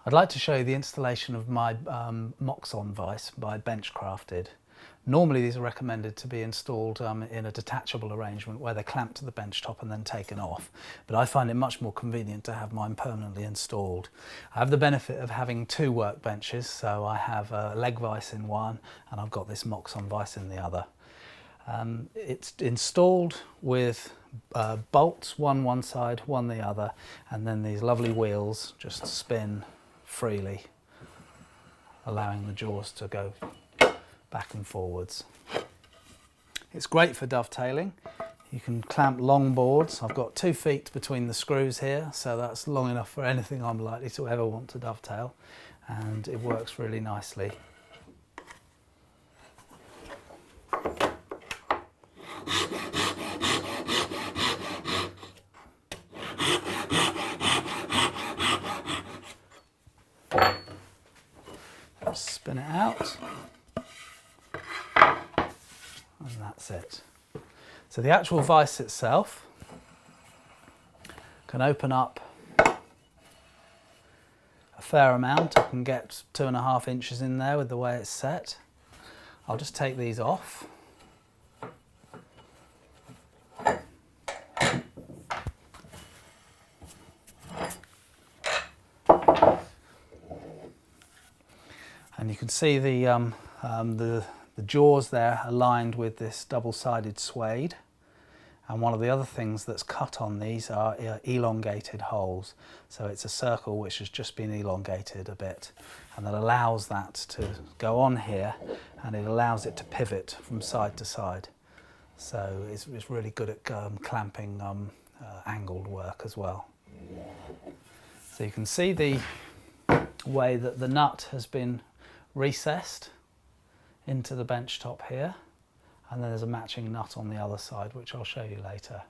I'd like to show you the installation of my Moxon vise by Benchcrafted. Normally these are recommended to be installed in a detachable arrangement where they're clamped to the bench top and then taken off, but I find it much more convenient to have mine permanently installed. I have the benefit of having two workbenches, so I have a leg vise in one and I've got this Moxon vise in the other. It's installed with bolts, one side, one the other, and then these lovely wheels just spin freely, allowing the jaws to go back and forwards. It's great for dovetailing. You can clamp long boards. I've got 2 feet between the screws here, so that's long enough for anything I'm likely to ever want to dovetail, and it works really nicely. Spin it out, and that's it. So the actual vise itself can open up a fair amount. I can get 2.5 inches in there with the way it's set. I'll just take these off. And you can see the jaws there aligned with this double-sided suede. And one of the other things that's cut on these are elongated holes. So it's a circle which has just been elongated a bit, and that allows that to go on here, and it allows it to pivot from side to side. So it's really good at clamping angled work as well. So you can see the way that the nut has been recessed into the bench top here, and then there's a matching nut on the other side, which I'll show you later.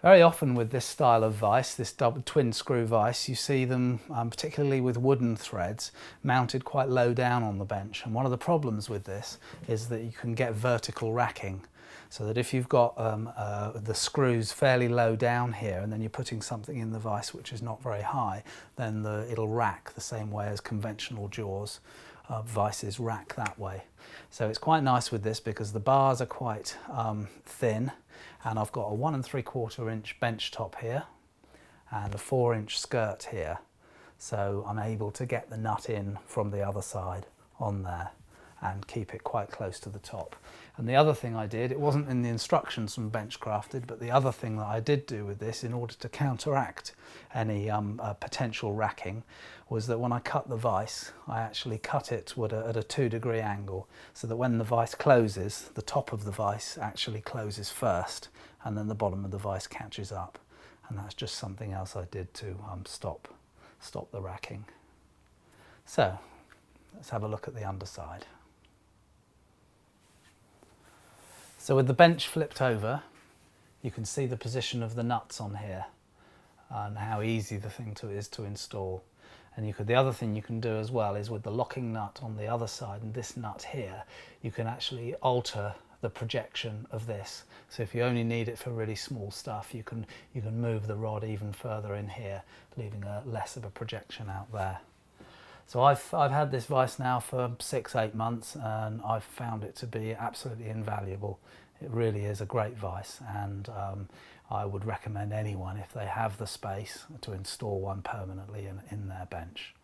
Very often with this style of vise, this double twin screw vise, you see them, particularly with wooden threads, mounted quite low down on the bench. And one of the problems with this is that you can get vertical racking. So that if you've got the screws fairly low down here and then you're putting something in the vise which is not very high, then it'll rack the same way as conventional jaws vices rack that way. So it's quite nice with this because the bars are quite thin, and I've got a 1 3/4 inch bench top here and a 4-inch skirt here. So I'm able to get the nut in from the other side on there and keep it quite close to the top. And the other thing I did, it wasn't in the instructions from Benchcrafted, but the other thing that I did do with this in order to counteract any potential racking was that when I cut the vise, I actually cut it at a 2-degree angle, so that when the vise closes, the top of the vise actually closes first, and then the bottom of the vise catches up. And that's just something else I did to stop the racking. So let's have a look at the underside. So with the bench flipped over, you can see the position of the nuts on here and how easy the thing is to install. And the other thing you can do as well is with the locking nut on the other side and this nut here, you can actually alter the projection of this. So if you only need it for really small stuff, you can move the rod even further in here, leaving less of a projection out there. So I've had this vise now for 6-8 months, and I've found it to be absolutely invaluable. It really is a great vise, and I would recommend anyone, if they have the space, to install one permanently in their bench.